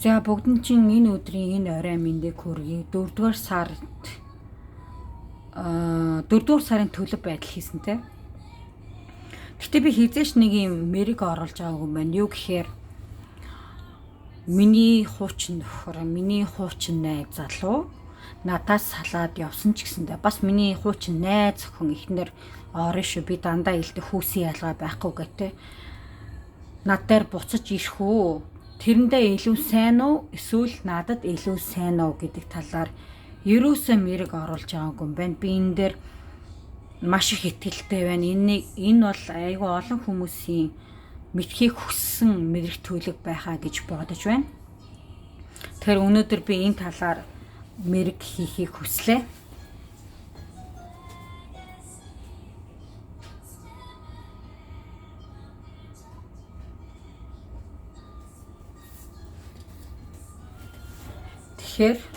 За бүгд чинь энэ өдрийн энэ орой мэндийг хүргэе. 4-р сарын төлөв байдал хийсэн те. Гэтэ би хизээш нэг юм мэрэг оруулж байгаагүй байна. Юу гэхээр миний хуучин нөхөр, миний хуучин найз залуу надаас салаад явсан ч гэсэндээ бас миний хуучин найз охин ихнэр орно шүү. Би дандаа илдэх хүүсийн ялгаа байхгүй гэдэг. Над дээр буцаж ирэх үү? Тэрэндээ илүү сайн уу? Эсвэл надад илүү сайн уу гэдэг талаар ерөөсөө мэрэг оруулж байгаагүй юм байна. Би энэ дээр маш их итгэлтэй байна. Энэ бол айгүй олон хүмүүсийн мэдхийг хүссэн мэрэг төлөв байхаа гэж бодож байна. Тэгэхээр өнөөдөр би энэ талаар мэрэг хийхийг хүслээ. Тэгэхээр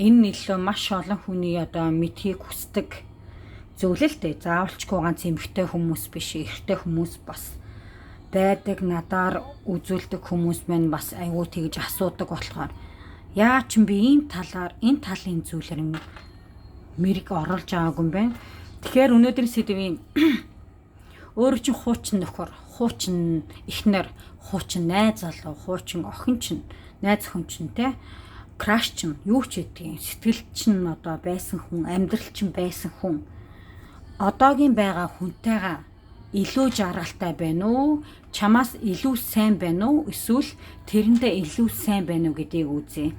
энэ илүү маш олон хүний одоо мэдхийг хүсдэг зүйл л дээ. Заавалчгүй ганц эмэгтэй хүмүүс биш, эрэгтэй хүмүүс бас байдаг. Надаар үзүүлдэг хүмүүс маань бас айгүй тэгж асуудаг болохоор яа ч би энэ талын зүйлээр мэрэг оруулж байгаагүй юм байна. Тэгэхээр өнөөдрийн сэдвийн өөрөө чинь хуучин нөхөр, хуучин эхнэр, хуучин найз залуу, хуучин охин чинь, найз охин чинь те краш чинь юу ч гэдгийг сэтгэл чинь одоо байсан хүн, амьдрал чинь байсан хүн одоогийн байгаа хүнтэйгээ илүү жаргалтай байна уу? Чамаас илүү сайн байна уу? Эсвэл тэрэндээ илүү сайн байна уу гэдгийг үзье.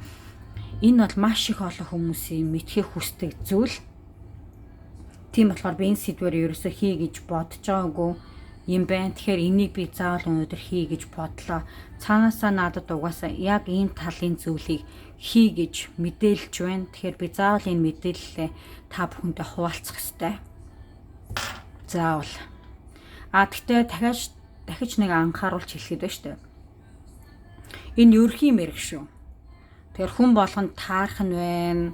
Энэ бол маш их олон хүмүүсийн мэдхийг хүсдэг зүйл. Тийм болохоор би энэ сэдвээр ерөөсөө хий гэж бодож байгаагүй юм байна. Тэгэхээр энийг би заавал өнөөдөр хий гэж бодлоо. Цаанаасаа надад угаасаа яг энэ талын зүйлийг хий гэж мэдээлж байна. Тэгэхээр би заавал энэ мэдээллээ та бүхэндээ хуваалцах ёстой. Заавал. Гэхдээ дахиж нэг анхааруулж хэлэхэд байна шүү дээ. Энэ ерхий мэрэг шүү. Тэгэхээр хүн болгонд таарах нь байна.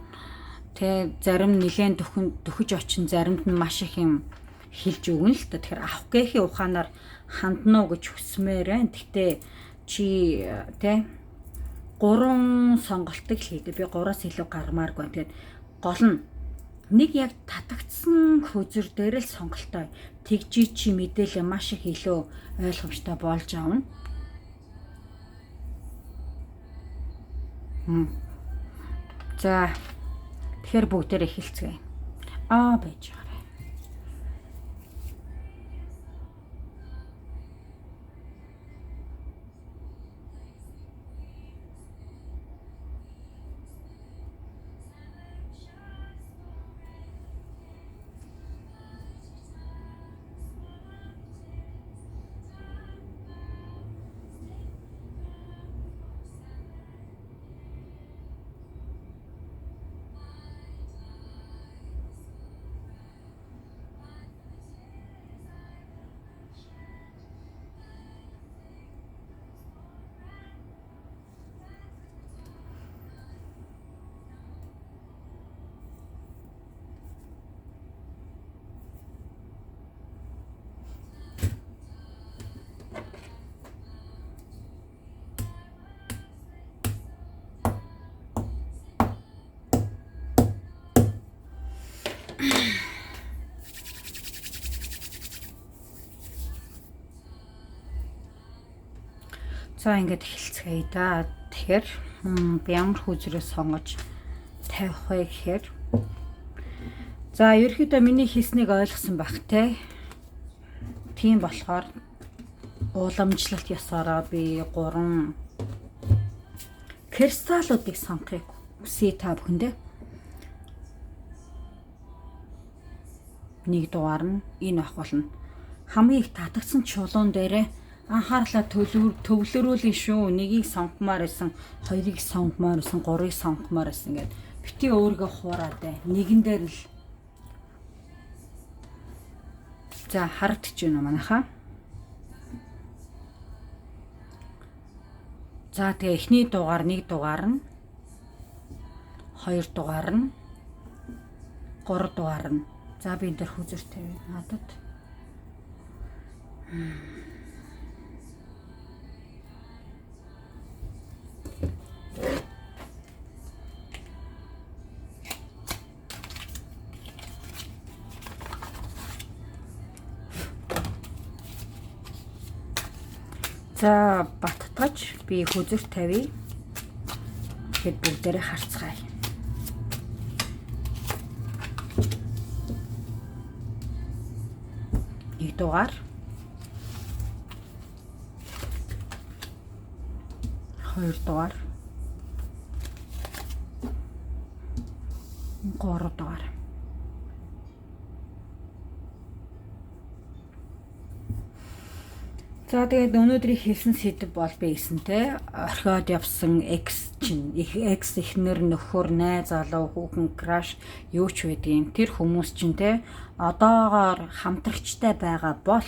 Тэ зарим нилээн дөхөж очин, заримд нь маш их юм хэлж өгнө л та. Тэгэхээр авах гээхийн ухаанаар хандна уу гэж хүсмээр байна. Гэхдээ чи тэ 3 сонголтыг хийдэг. Би 3-аас илүү гармааргүй. Тэгээд гол нь нэг яг татагдсан хөзөр дээр л сонголтоо. Тэгжий чи мэдээлэл маш их илүү ойлгомжтой болж аавна. За тэгэхээр бүгдээр эхэлцгээе. Байж байгаа. За ингээд эхэлцгээе да. Тэгэхээр би ямар хүзрээ сонгож тавих вэ гэхээр за ерөөхдөө миний хийснийг ойлгосон байх те. Тийм болохоор уламжлалт ёсороо би 3 кристаллуудыг сонгохыг хүсье та бүхэндээ. Нэг дугаар нь энэ ах болно. Хамгийн их татагдсан чулуун дээрээ анхаарлаа төвлөрүүлэн шүү. Нэгийг сонгомоор байсан, хоёрыг сонгомоор байсан, гурыг сонгомоор байсан гэд бити өөрийгөө хуураад бай. Нэгэн дээр л за харагдаж байна манайхаа. За тэгээ эхний дугаар 1 дугаар нь 2 дугаар нь 3 дугаар нь. За би энэ дээр хүзэр тавина надад. За баттгаж би хүзэр тавья. Тэгэд бүгдээрээ харцгаая. Нэг дугаар. 2 дугаар. 3 дугаар. За тэгээд өнөөдрийн хэлсэн сэдэв бол бэйсэнтэй орхиод явсан X чинь X эхнэр нөхөр найз залуу хүүхэн краш юу ч байдгийн тэр хүмүүс чинь те одоогоор хамтрагчтай байгаа бол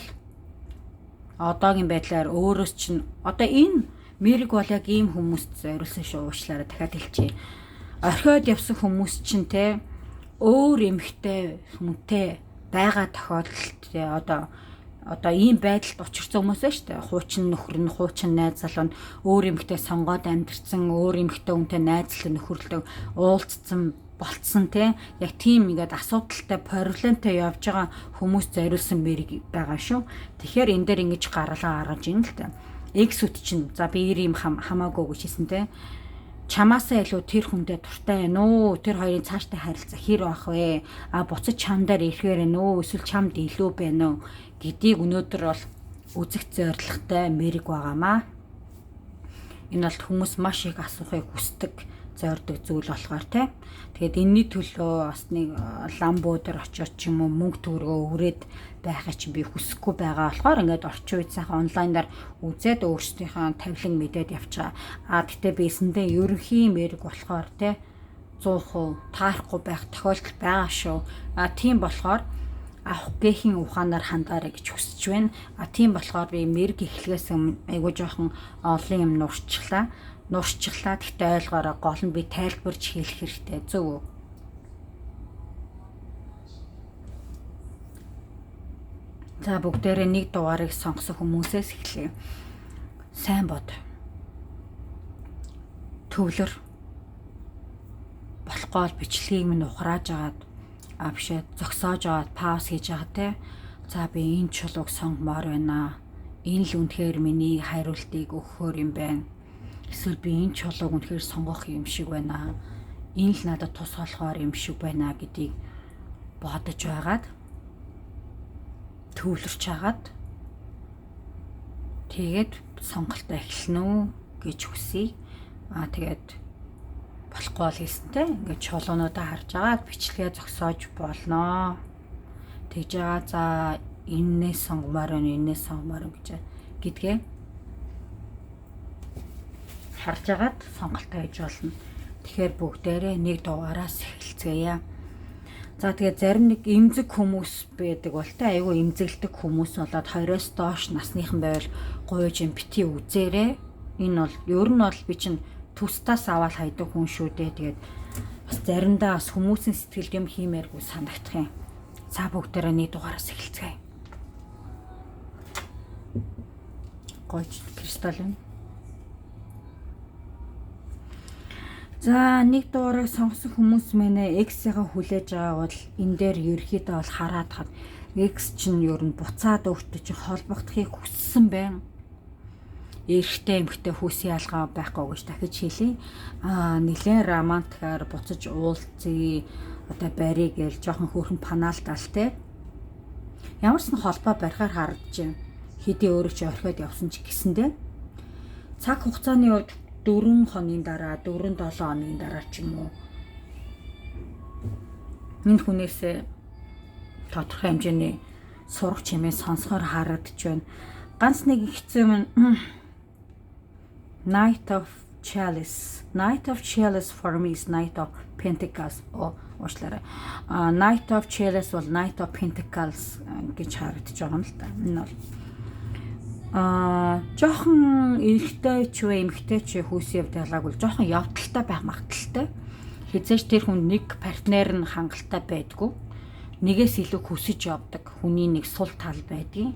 одоогийн байдлаар өөрөөс чинь одоо энэ мэрэг бол яг ийм хүмүүст зориулсан шүү уучлаарай дахиад хэлчихье. Орхиод явсан хүмүүс чинь те өөр эмхтэй хүнтэй байгаа тохиолдолд те одоо ийм байдалд учирсан хүмүүс ээ шүү дээ. Хуучин нөхөр нь, хуучин найз залуу нь өөр эмэгтэй сонгоод амьдэрсэн, өөр эмэгтэй хүнтэй найзлан нөхөрлөдөг, уулзсан, болцсон тийм яг тийм ингээд асуудалтай, проблемтай явж байгаа хүмүүс зориулсан мэрэг байгаа шүү. Тэгэхээр энэ дээр ингэж гарлаа гаргаж ийн л дээ. X-үт чинь за би ийм хамаагүй гэж хэлсэн тийм. Чамаасаа илүү тэр хүндээ дуртай байна уу? Тэр хоёрын цааштай харилцаа хэр байх вэ? Буцаж чамдаар ирэхээр байна уу? Эсвэл чамд илүү байна уу? Гэдгийг өнөөдөр бол үзэх зорилготой мэрэг байгаамаа. Энэ бол хүмүүс маш их асуухыг хүсдэг, зорддог зүйл болохоор тий. Тэгээд энэний төлөө бас нэг ламбуудаар очиод ч юм уу мөнгө төгрөгөө өрөөд байхаа чи би хүсэхгүй байгаа болохоор ингээд орчин үед сайхан онлайнаар үзээд өөрсдийнхээ тавилан мэдээд явчихаа. Гэтээ бисэндээ ерөнхий мэрэг болохоор тий 100% таарахгүй байх тохиолдол байгаа шүү. Тийм болохоор авах гээхийн ухаанаар хандаарай гэж хүсэж байна. Тийм болохоор би мэрэг эхлэхээс айгуу жоохон олон юм нуршчихлаа. Гэхдээ ойлгоорой гол нь би тайлбарж хэлэх хэрэгтэй зөв үү? За бүгдээрээ нэг дугаарыг сонгосон хүмүүсээс эхлэе. Сайн бод. Төвлөр. Болохгүй бол бичлэгийг минь ухрааж агаад бишээ зогсоож аваад пауз хийж байгаа те. За би энэ чулууг сонгомоор байна. Энэ л үнэхээр миний хариултыг өгөхөр юм байна. Эсвэл би энэ чулууг үнэхээр сонгох юм шиг байна. Энэ л надад тус болохоор юм шиг байна гэдгийг бодож байгаад төвлөрч хагаад тэгээд сонголтоо эхэлнэ үү гэж хүсье. Тэгээд болохгүй бол хэлсэнтэй ингээд чулуунуудаа харж агаад бичлэгээ зогсоож болно. Тэгж байгаа за энээс сонгомоор байна, энээс сонгомоор гэж гэдгээ харж агаад сонголтоо хийж болно. Тэгэхээр бүгдээрээ нэг дугаараас эхэлцгээе. За тэгээд зарим нэг эмзэг хүмүүс байдаг бол тэ айгүй эмзэглдэг хүмүүс болоод 20-оос доош насныхан байвал гуйж юм бити үзээрэй. Энэ бол ер нь бол би чинь тустаас аваад хайдаг хүн шүү дээ. Тэгээд бас заримдаа бас хүмүүсийн сэтгэлд юм хиймээргүй санагдах юм. За бүгдээрээ нэг дугаараас эхэлцгээе. Гойч кристалл юм. За нэг дугаарыг сонгосон хүмүүс мэнэ X-ийн хүлээж байгаа бол энэ дээр ерөөхдөө бол хараад хад X чинь ер нь буцаад өөртөө чи холбогдохыг хүссэн байна. Эрэгтэй эмэгтэй хүүсийн ялгаа байхгүй гэж дахиж хэлье. Нилээн романтикаар буцаж уулзъя. Одоо барий гээл жоохон хөөрхөн панаалтал те. Ямар ч холбоо барихаар харагдаж байна. Хэдий өөрөө ч орхиод явсан ч гэсэндээ цаг хугацааны үед 4 хоногийн дараа 4-7 хоногийн дараа ч юм уу энэ хүнээс тодорхой хэмжээний сурах чимээ сонсохоор харагдаж байна. Ганц нэг хэцүү юм Knight of Chalice for me is Knight of Pentacles уучлаарай. Knight of Chalice бол Knight of Pentacles гэж харагдаж байгаа юм л да. Энэ бол жоохон эрэгтэй ч вэ эмэгтэй ч хүүсийн явдал бол жоохон явдалтай байх магадaltaй. Хизээч тэр хүн нэг партнер нь хангалттай байдгүй. Нэгээс илүү хүсэж явдаг хүний нэг сул тал байдгийг.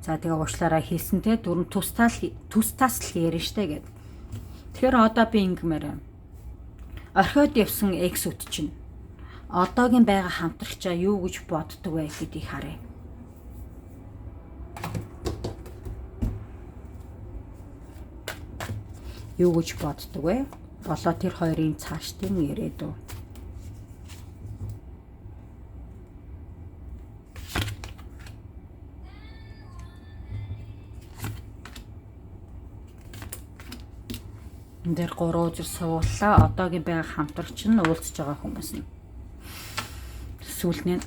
За тэгээ уучлаарай хэлсэн те дөрөв тустаас л ярина штэ гэд. Тэгэхээр одоо би ингэмээр орхиод явсан X-үт чинь одоогийн байгаа хамтрагчаа юу гэж боддог вэ гэдгийг харъя. юу гэж боддог вэ? Болоо тэр хоёрын цаашдын ирээдүй. Энд дээр 3 үзэр сууллаа. Одоогийн байгаа хамтрагч нь уулзж байгаа хүмүүс нь. Сүүлд нь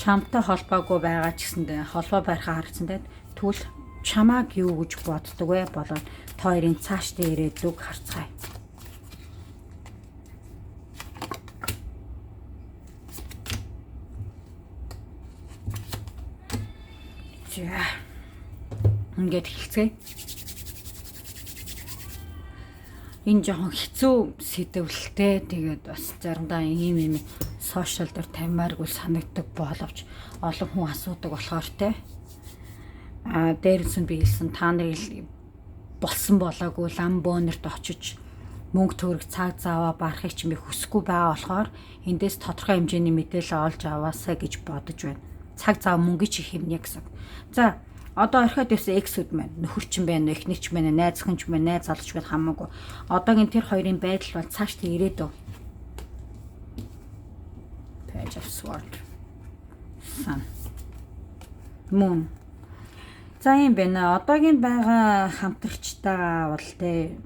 чамтай холбоогүй байгаа ч гэсэндээ холбоо барихаа харагдсантай тэгвэл чамааг юу гэж боддог вэ? Болоод хоёрын цаашдын ирээдүйг харцгаая. За. Ингээд хэлцгээе. Энэ жоохон хэцүү сэдвэлтэй тэгээд бас заримдаа ийм сошиал дээр тамиаргүй санагддаг боловч олон хүн асуудаг болохоор те дээрээс нь би хэлсэн та нарыг болсон болоогүй лам бөөнөрт очиж мөнгө төгрөг цаг зааваа барахыг ч би хүсэхгүй байгаа болохоор эндээс тодорхой хэмжээний мэдээлэл олж аваасаа гэж бодож байна. Цаг зав мөнгө чи хэмнэ гэсэн. За одоо орхиод явсан эксүүд маань нөхөрчин байна, эхнэгч байна, найз охинч байна, найз залууч байна хамаагүй. Одоогийн тэр хоёрын байдал бол цаашдаа ирээдүй. Page of Swords. Sun. Moon. За юм байна. Одоогийн байгаа хамтрагчтайгаа бол тэ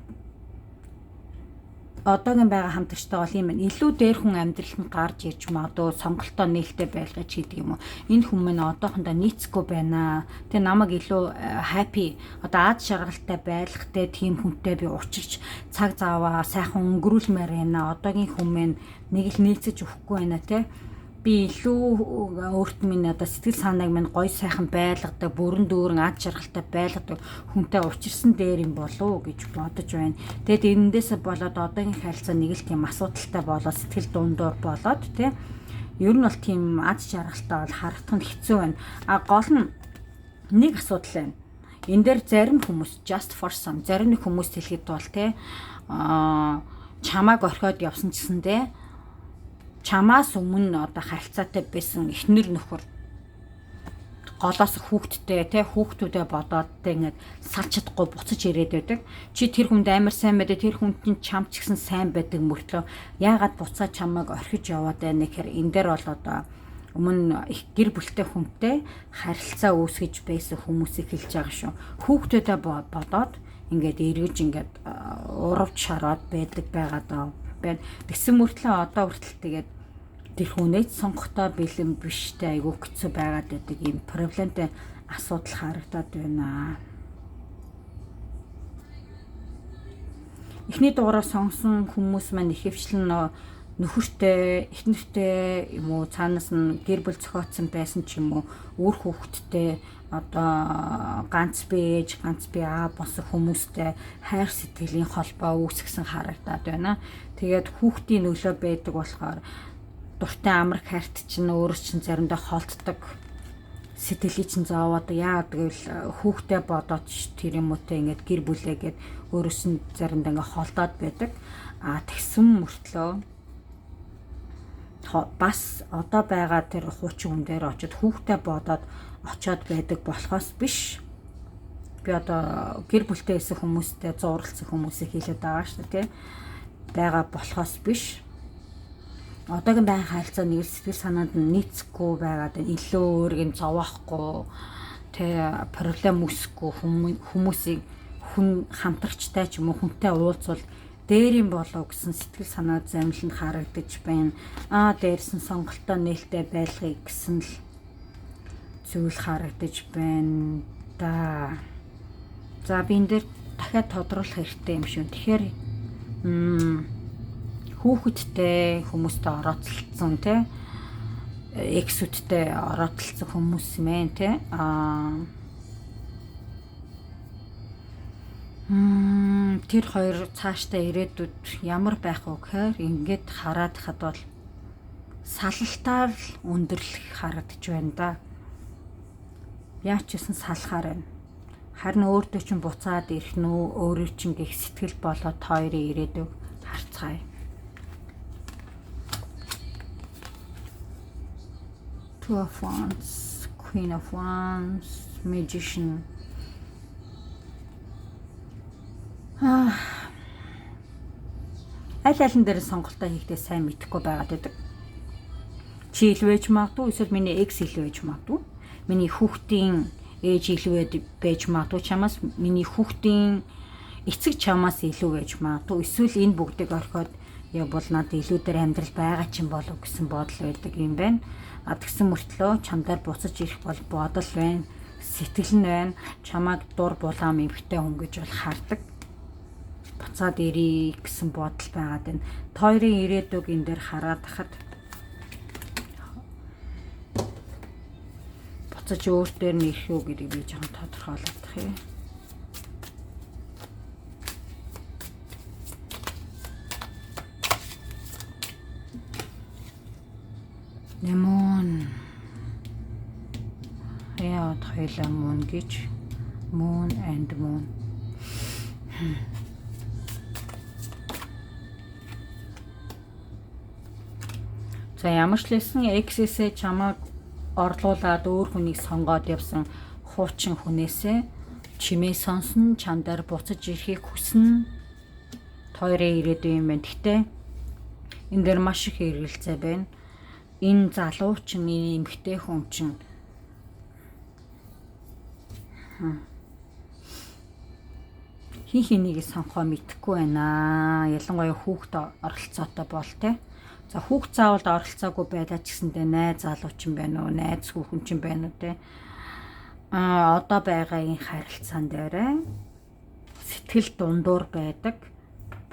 одоогийн байгаа хамтрагчтай бол юм байна. Илүү дээр хүн амьдралд гарч ирж магадгүй сонголтоо нээлттэй байлгаж хийдэг юм уу. Энэ хүмүүс одоохондоо нийцэхгүй байна. Тэ намайг илүү happy одоо аз жаргалтай байлгатай тийм хүнтэй би учирч цаг зааваа сайхан өнгөрүүлмээр байна. Одоогийн хүмүүс нэг л нийцэж өгөхгүй байна те. Би илүү өөрт минь одоо сэтгэл санааг минь гоё сайхан байлгадаг, бүрэн дүүрэн аз жаргалтай байлгадаг хүнтэй учирсан дээр юм болов гэж бодож байна. Тэгэд энэндээс болоод одоогийн харилцаа нэг л тийм асуудалтай болоод сэтгэл дундуур болоод тий. Ер нь бол тийм аз жаргалтай бол харагдах нь хэцүү байна. Гол нь нэг асуудал байна. Энэ дээр зарим хүмүүс just for some зарим нэг хүмүүс хэлэхэд бол тий чамааг орхиод явсан ч гэсэндээ чамаас өмнө одоо харилцаатай байсан эхнэр нөхөр голоос хүүхдтэй те хүүхдүүдээ бодоод те ингээд салж чадахгүй буцаж ирээд байдаг. Чи тэр хүнд амар сайн байдаг, тэр хүнд чинь чам ч гэсэн сайн байдаг мөртлөө яагаад буцаа чамайг орхиж яваад байна гэхээр энэ дээр бол одоо өмнө их гэр бүлтэй хүнтэй харилцаа үүсгэж байсан хүмүүсийг хэлж байгаа шүү. Хүүхдүүдээ бодоод ингээд эргэж ингээд урав шараад байдаг байгаа даа. Тэгсэн мөртлөө одоо хүртэл тэгээд тэр хүнээ сонгохтой бэлэн биштэй айгүй хэцүү байгаад байдаг юм проблемтэй асуудал харагдаад байна. Эхний дугаараа сонгосон хүмүүс маань ихэвчлэн нөхөртэй, эхнэртэй юм уу цаанаас нь гэр бүл зохиоцсон байсан ч юм уу өөр хүүхэдтэй одоо ганц би ээж, ганц би аа болсон хүмүүстэй хайр сэтгэлийн холбоо үүсгэсэн харагдаад байна. Тэгээд хүүхдийн нөлөө байдаг болохоор дуртай амрах хайрт чинь өөрөө чинь заримдаа холддог. Сэтгэлийг чинь зовоод яагаад гэвэл хүүхдээ бодоод тэр юм уутай ингээд гэр бүлээгээд өөрөөс нь заримдаа ингээд холдоод байдаг. Тэгсэн мөртлөө бас одоо байгаа тэр хуучин хүн дээр очиод хүүхдээ бодоод очиод байдаг болохоос биш. Би одоо гэр бүлтэй байсан хүмүүстэй зууралцсан хүмүүсийг хэлээд байгаа шүү дээ, байгаа болохоос биш. Одоогийн байнга харилцаа нэг сэтгэл санаанд нийцэхгүй байгаад илүү өөрийг нь зовоохгүй тэ проблем үүсэхгүй хүмүүсийг хүн хамтрагчтай ч юм уу хүнтэй уулзвал дээр юм болов гэсэн сэтгэл санаа замланд харагдаж байна. Дээрс нь сонголтоо нээлттэй байлгыг гэсэн л зүйл харагдаж байна да. За би энэ дээр дахиад тодруулах хэрэгтэй юм шүү. Тэгэхээр хүүхэдтэй хүмүүстэй орооцолцсон те эксүүдтэй орооцолцсон хүмүүс мэн те тэр хоёр цаашдаа ирээдүйд ямар байх вэ гэхээр ингээд хараад хад бол салалтаар өндөрлөх харагдаж байна да. Яаж ч гэсэн салахаар байна. Харин өөртөө чинь буцаад ирэх нөө өөрөө чинь гих сэтгэл болоод хоёрын ирээдүйг харцгаая. Two of Wands, Queen of Wands, Magician. Аль алин дээр сонголтоо хийхдээ сайн мэдэхгүй байгаад байдаг. Чи илүү байж магадгүй, эсвэл миний экс илүү байж магадгүй. Миний хүүхдийн ээж илүү байж магадгүй чамаас, миний хүүхдийн эцэг чамаас илүү байж магадгүй. Эсвэл энэ бүгдийг орхиод явбал надад илүүдээр амьдрал байгаа ч юм болов гэсэн бодол байдаг юм байна. Тэгсэн мөртлөө чамдаар буцаж ирэх бол бодол байна, сэтгэл нь байна. Чамайг дур булаам эмхтэй хүн гэж бол хардаг. Буцаад ирээ гэсэн бодол байгаад байна. Хоёрын ирээдүг энэ дээр хараад хахад буцаж өөр дээр нь ирэх үү гэдгийг би жоохон тодорхойлох юм. Moon. Яа хоёлаа moon гэж. Moon and moon. За ямар ч лсэн X-ээсээ чамайг орлуулад өөр хүнийг сонгоод явсан хуучин хүнээсээ чимээ сонсон, чамдаар буцаж ирэхийг хүснэ. Хоёрын ирээдүй юм байна. Гэхдээ энэ дээр маш их эргэлзээ байна. Энэ залуу чинь, энэ эмэгтэй хүн чинь хин хэнийг сонгохоо мэдэхгүй байна. Ялангуяа хүүхд оролцоотой бол те. За хүүхд заавал оролцоогүй байлаа ч гэсэндээ найз залуу чинь байна уу, найз хүүхэн чинь байна уу те. Одоо байгаагийн харилцаан дээр сэтгэл дундуур байдаг.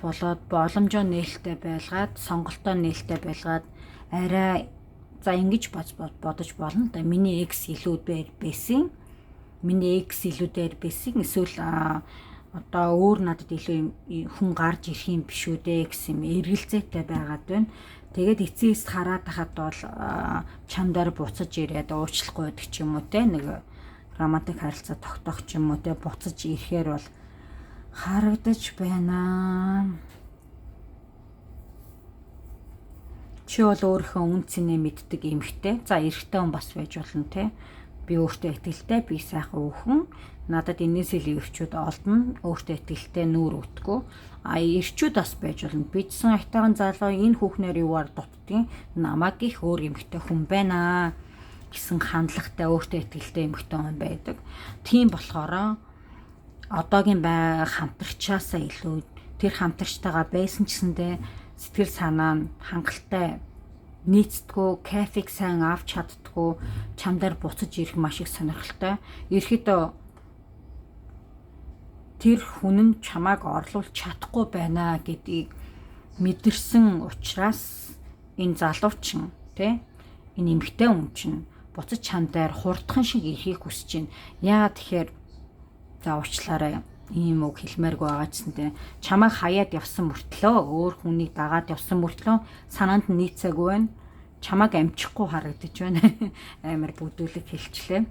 Болоод боломжоо нээлттэй байлгаад, сонголтоо нээлттэй байлгаад арай за ингэж бодож болно да. Миний экс илүүдээр байсан. Миний экс илүүдээр байсан. Эсвэл одоо өөр надад илүү хүн гарч ирэх юм биш үү дээ гэсэн эргэлзээтэй байгаад байна. Тэгээд эцээс хараад хахад бол чамдаар буцаж ирээд уучлахгүй байдаг ч юм уу те. Нэг романтик харилцаа тогтоох ч юм уу те. Буцаж ирэхээр бол харагдаж байна. Чи бол өөрийнхөө үн цэнээ мэддэг эмэгтэй. За эрэгтэй хүн бас байж болно те. Би өөртөө итгэлтэй, би сайхан өвхөн. Надад энэс илүү ирчүүд олдно. Өөртөө итгэлтэй нүүр өгдөггүй. Ирчүүд бас байж болно. Бичсэн айтайхан залуу энэ хүүхнээр юугаар дутдгийг намайг их өөр эмэгтэй хүн байна гэсэн хандлагатай өөртөө итгэлтэй эмэгтэй хүн байдаг. Тийм болохоор одоогийн хамтрагчаасаа илүү тэр хамтрагчтайгаа байсан ч гэсэндээ сэтгэл санаа нь хангалттай нийцдэггүй, кафег сайн авч чаддаггүй, чамдаар буцаж ирэх маш их сонирхолтой. Ерөөхдөө тэр хүн нь чамайг орлуулж чадахгүй байна гэдгийг мэдэрсэн учраас энэ залуучин тэ энэ эмэгтэй хүн чинь буцаж чамдаар хурдхан шиг ирэхийг хүсэж байна. Яагаад тэгэхээр за уучлаарай ийм үг хэлмээргүй байгаа гэсэндээ чамайг хаяад явсан мөртлөө өөр хүнийг дагаад явсан мөртлөө санаанд нь нийцээгүй байна. Чамайг амжихгүй харагдаж байна. Амар бүдүүлэг хэлчлээ.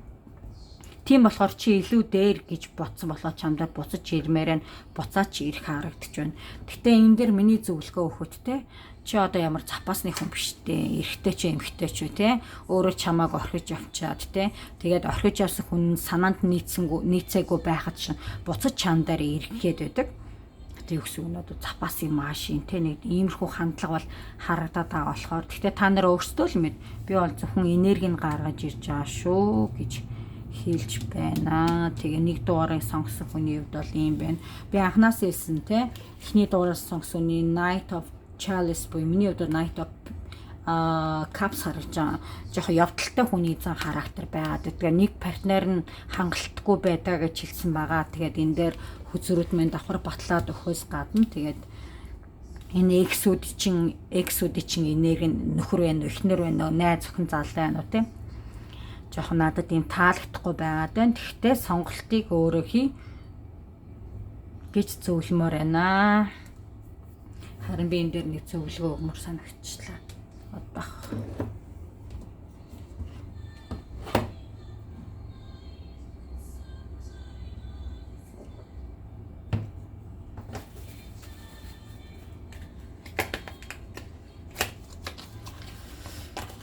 Тийм болохоор чи илүү дээр гэж бодсон болоо чамдаар буцаж ирмээр нь буцаач ирэх харагдаж байна. Гэтэ энэ дээр миний зөвлөгөө өгөхөд те чи одоо ямар запасны хүн биш те. Эрэгтэй ч эмэгтэй ч үү те. Өөрөө чамайг орхиж авчаад те. Тэгээд орхиж явсан хүн санаанд нийцээгүй байхад шин буцаж чамдаар ирэхэд байдаг. Тэг үгсүг нь одоо запасын машин те нэг иймэрхүү хандлага бол харагдаад байгаа болохоор гэхдээ та нар өөрсдөө л мэд би бол зөвхөн энергийг гаргаж ирж байгаа шүү гэж хэлж байна. Тэгээ нэг дугаарыг сонгосон хүний хувьд бол ийм байна. Би анханаас хэлсэн те эхний дугаараас сонгосон үний Night of Chalice буюу миний хувьд Night of Cups харагдаж байгаа. Жохо явдалтай хүний зан характер байгаад. Тэгээ нэг партнер нь хангалтгүй байдаа гэж хэлсэн байгаа. Тэгээд энэ дээр хүзрүүд минь давхар батлаад өгөхөөс гадна тэгээд энэ эксүүдийн энерги нөхөр байна, эхнэр байна, найз охин залуу байна уу тийм. Жохо надад ийм таалагдахгүй байгаад байна. Тэгтээ сонголтыг өөрөө хий гэж зөвлөмөр байна. Харин би энэ дээр нэг зөвлөгөө өгмөр санагчлаа. Бах.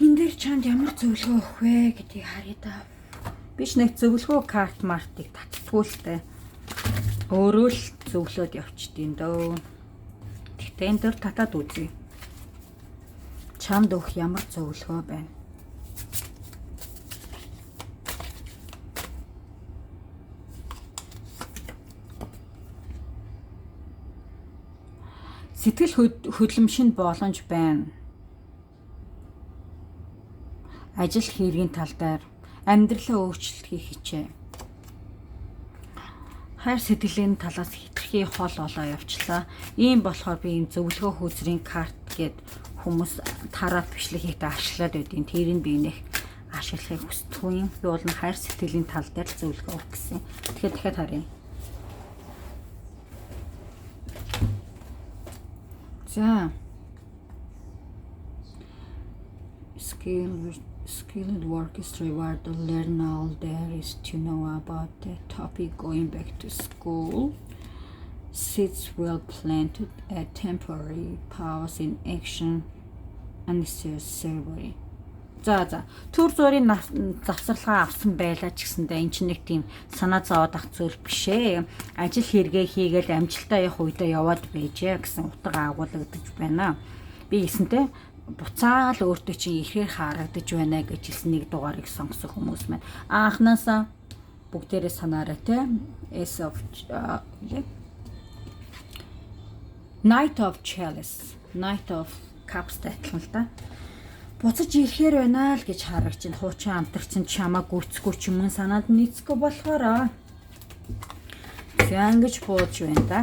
Энэ дээр чанд ямар зөвлөгөө өгөх вэ гэдгийг харъя да. Би ч нэг зөвлөгөө карт мартыг татдаггүй л дээ. Өөрөө л зөвлөд явчдیں۔ Дөө. Тэгтээ энэ дөр татаад үзье. Чамд өгөх ямар зөвлөгөө байна? Сэтгэл хөдлөмшөнд боломж байна. Ажил хэргийн тал дээр амьдралаа өөрчлөлтийг хичээ. Хайр сэтгэлийн талаас хитрхи хол олоо явчлаа. Ийм болохоор би энэ зөвлөгөө хүзрийн карт гээд хүмүүс тараа бичлэгийг ашиглаад байдیں۔ Тэрийг би нэх ашиглахыг хүсдэггүй юм. Би бол хайр сэтгэлийн тал дээр зөвлөгөө өгөх гэсэн. Тэгэхээр дахиад харъя. За. Skilled work is reward to learn all there is to know about the topic. Going back to school. Seeds well planted, a temporary pause in action unnecessary. За. Төр зургийн завсарлага авсан байлаа ч гэсэндээ эн чинь нэг тийм санаа зовоод ах зүйл биш ээ. Ажил хэрэгээ хийгээл амжилтаа явах үедээ яваад байжээ гэсэн утга агуулгадж байна. Би гэсэнтэй буцаал өөртөө чинь ихээр харагдаж байна гэж хэлсэн нэг дугаарыг сонгосон хүмүүс маань анханасаа бүгдээрээ санаарай те. Knight of Chalice, Knight of Cups адилхан л да. Буцаж ирэхээр байна л гэж харагч чинь хуучин амтарчин чамаа гүцэхгүй ч юм санаанд нийцэхгүй болохоор зэн гэж бууж байна да.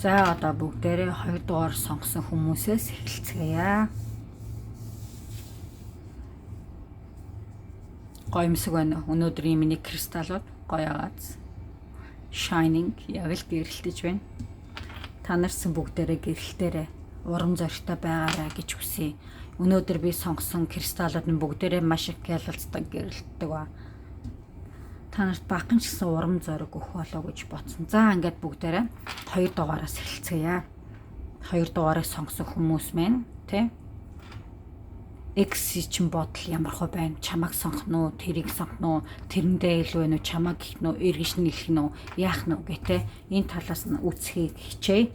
За одоо бүгдээрээ 2 дугаар сонгосон хүмүүсээс эхэлцгээе. Гоймсог байна. Өнөөдрийн миний кристаллууд гоё агааз. Shining яг л гэрэлтэж байна. Та нарсан бүгдээрээ гэрэлтээрээ урам зоригтой байгаарай гэж хүсье. Өнөөдөр би сонгосон кристаллууд нь бүгдээрээ маш их гялалцдаг гэрэлтдэг ба. Та нарт бахан ч гэсэн урам зориг өгөх болоо гэж бодсон. За ингээд бүгдээрээ 2 дугаараас эхэлцгээе. 2 дугаарыг сонгосон хүмүүс мэн тий. X чинь бодол ямар хөө байна? Чамайг сонгох нь уу, тэрийг сонгох нь уу, тэрэндээ илүү байна уу, чамайг гэх нь уу, эргэж нь хэлэх нь уу, яах нь уу гэдэг энэ талаас нь үцхийг хичээе.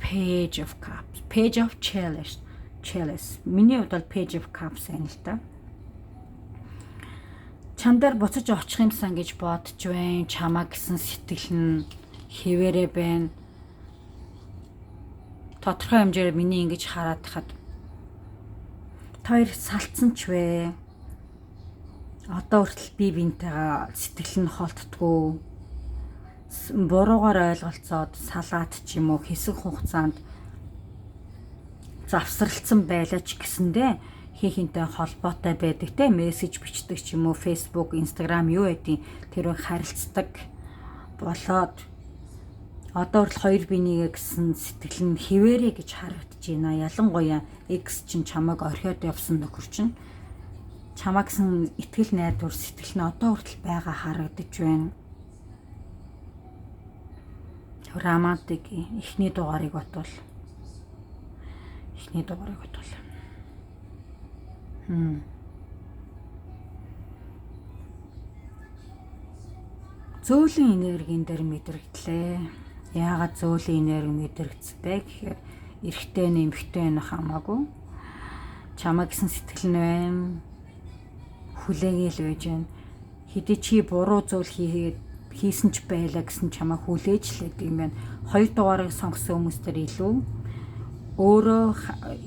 Page of Cups, Page of Chalice. Миний хувьд бол Page of Cups байна л да. Чамдаар буцаж очих юмсан гэж бодож байна. Чамаа гэсэн сэтгэл нь хэвээрээ байна. Тодорхой хэмжээр миний ингэж хараад хахад та хоёр салцсан ч вэ? Одоо хүртэл би бинтэйгээ сэтгэл нь холддгоо. Буруугаар ойлголцоод салаад ч юм уу хэсэг хугацаанд завсралцсан байлаа ч гэсэндээ хийхинтэй холбоотой байдаг те мессеж бичдэг ч юм уу Facebook, Instagram юу байдیں۔ Тэр харилцдаг болоод одоо хүртэл хоёр бинийгээ гэсэн сэтгэл нь хിവэрэ гэж харагдаж байна. Ялангуяа X чинь чамайг орхиод явсан нөхөр чинь чамаа гэсэн итгэл найдвар сэтгэл нь одоо хүртэл байгаа харагдаж байна. Романтик эхний дугаарыг бодвол зөүлийн энергийн дээр мэдрэгдлээ. Яагаад зөүлийн энерги мэдрэгдсбэ гэхээр эрэгтэй нэмэгтэй нь хамаагүй чамаа гэсэн сэтгэл нь байна. Хүлээгээл байж байна. Хэдий чи буруу зүйл хийсэн ч байлаа гэсэн чамаа хүлээж л гэдэг юм байна. 2 дугаарыг сонгосон хүмүүстэр илүү өөрөө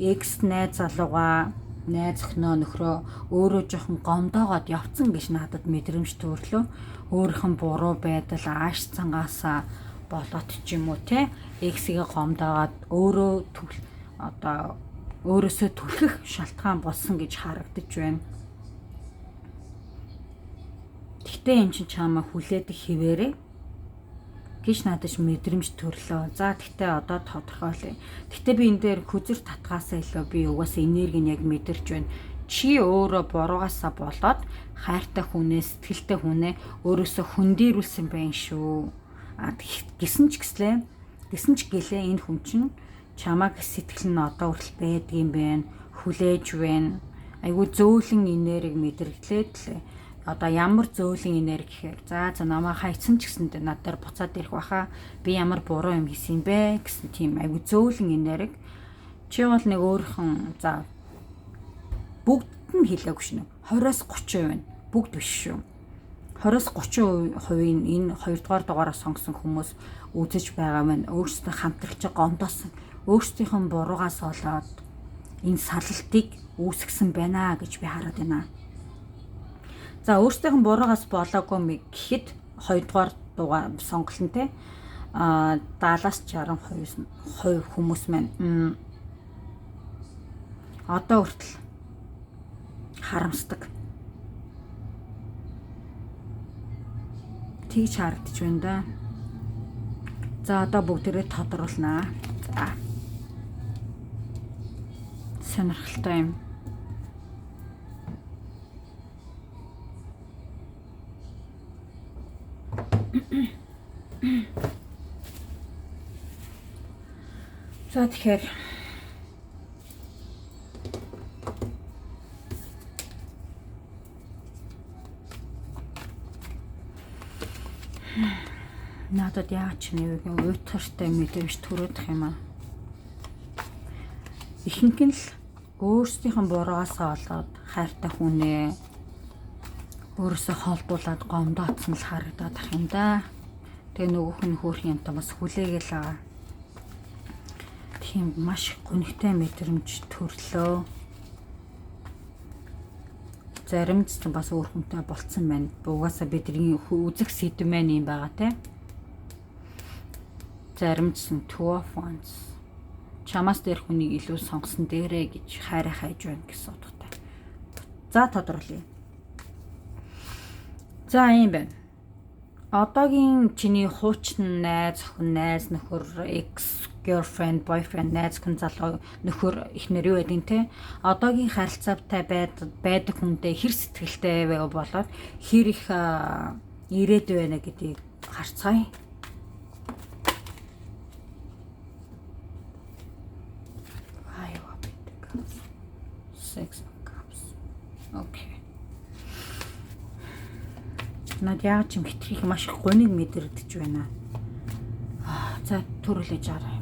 X найз залууга найз охиноо нөхрөө өөрөө жоохон гомдоогоод явцсан гэж надад мэдрэмж төрлөө. Өөрийнх нь буруу байдал ааш цангаасаа болоод ч юм уу те X-ийг гомдоогоод өөрөөсөө түлхэх шалтгаан болсон гэж харагдаж байна. Гэхдээ энэ чинь чамаа хүлээдэг хിവэрэ гэж надад мэдрэмж төрлөө. За тэгтээ одоо тодорхойлъё. Тэгтээ би энэ дээр хүзэр татгаасаа илүү би угаасаа энергийг яг мэдэрч байна. Чи өөрөө буруугаасаа болоод хайртай хүнээс сэтгэлтэй хүнээ өөрөөсөө хөндийрүүлсэн байх шүү. Гэсэн ч гэлээ энэ хүн чинь чамаг сэтгэл нь одоо хүртэл байдгийм байна. Хүлээж байна. Айгу зөөлөн энерги мэдрэглээд лээ. Одоо ямар зөөлөн энерги гэхээр за намаа хайцсан ч гэсэндээ надаар буцаад ирэх баха. Би ямар буруу юм хийсэн бэ гэсэн тийм айгу зөөлөн энерги. Чи бол нэг өөрхөн за бүгд нь хэлээгүй шнэ. 20-30% байна. Бүгд биш шүү. 20-30% энэ 2 дугаар дугаараа сонгосон хүмүүс үзэж байгаа маань өөрсдөө хамтралж гомдоосон. Өөрсдийнх нь буруугаас болоод энэ салалтыг үүсгэсэн байна гэж би хараад байна. За өөрсдийнх нь буруугаас болоогүй гэхэд 2 дугаар дугаар сонголон те 70-60% хүмүүс маань одоо хүртэл харамсдаг. Тэгж харагдаж байна да. За одоо бүгдээрээ тодруулнаа. За. Сонирхолтой юм. За тэгэхээр надад яаж нэг уйтартай мэдээж төрөдөх юм аа. Ихэнх нь л өөрсдийнх нь буруугаасаа болоод хайртай хүнээ өөрөөсөө холдуулаад гомдоодсон л харагдаад ах юм да. Тэгээ нөгөөх нь хөөх юмтай бас хүлээгээл байгаа. Тийм маш гонхтой мэдрэмж төрлөө. Зарим ч бас өөр хүнтэй болцсон байна. Угаасаа бидний үзэх сэдв маань юм байгаа те. Зарим ч two of wands. Чамаас дээр хүнийг илүү сонгосон дээрээ гэж хайраа хайж байна гэсэн утгатай. За тодруулъя. За юм байна. Одоогийн чиний хуучин найз, охин, найз нөхөр, ex girlfriend, boyfriend, найз хүн залуу нөхөр ихнэр юу байдیں те. Одоогийн харилцаатай байдаг хүнтэй хэр сэтгэлтэй болоод хэр их ирээд байна гэдгийг харцгаая. Окей. Над яаж юм хитрхи маш их гониг мэдэрдэж байна. За төрүүлж арай.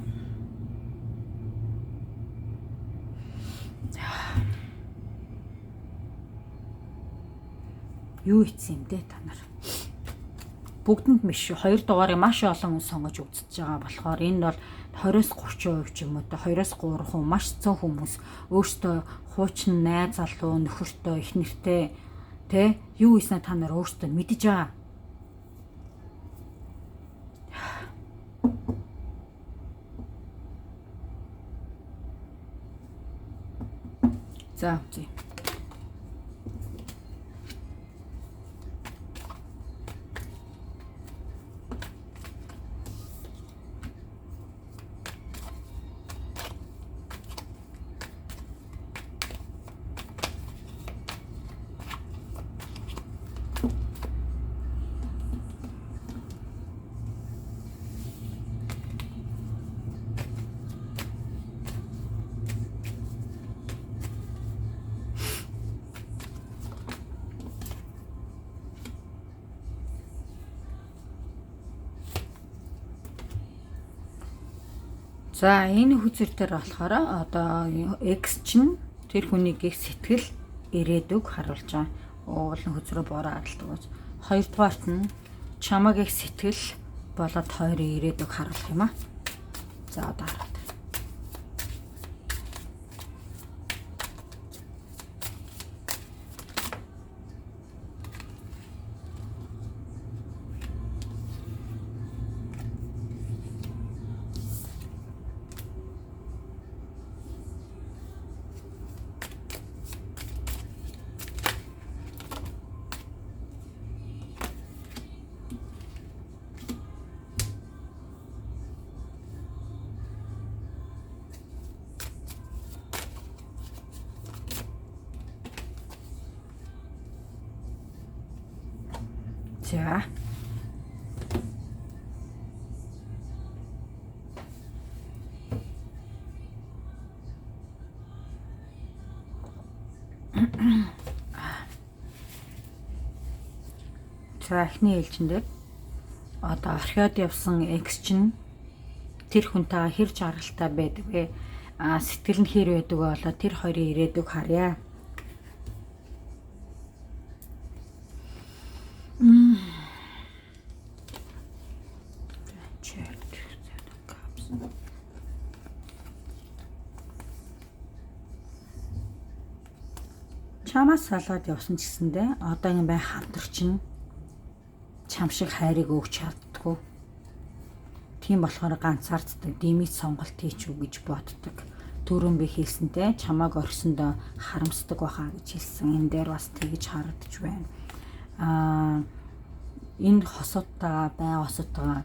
Юу ийцсэн юм бэ та нар? Бүгдэнд биш 2 дугаарыг маш олон хүн сонгож үзэж байгаа болохоор энэ бол 20-30% ч юм уу те 2-3% маш цөөн хүмүүс өөртөө хуучин найз залуу нөхөртөө их нэртэй те юу ийснэ та нар өөртөө мэдэж байгаа. За үгүй. За энэ хүзэр дээр болохоор одоо X чинь тэр хүнийг их сэтгэл ирээдүг харуулж байгаа. Уулын хүзрөө бороо адалдаг байж. Хоёрдугаарт нь чамаг их сэтгэл болоод хоёрын ирээдүг харуулах юм аа. За одоо хараад. За. За эхний ээлжин дээр одоо орхиод явсан экс чинь тэр хүнтэйгээ хэр жаргалтай байдаг вэ? Сэтгэл нь хэр байдаг вэ? Болоо тэр хоёрын ирээдүг харъя. Чамаас салаад явсан ч гэсэндээ одоо ингэ бай хамтрч нь чам шиг хайрыг өгч чаддгүй. Тийм болохоор ганцаарддаг, димит сонголт хийчихв гэж боддог. Түрүүн би хэлсэнтэй чамааг орхисондоо харамсдаг байхаа гэж хэлсэн. Энэ дээр бас тэгж харагдаж байна. Энэ хосуудтайгаа байгаасуудтайгаа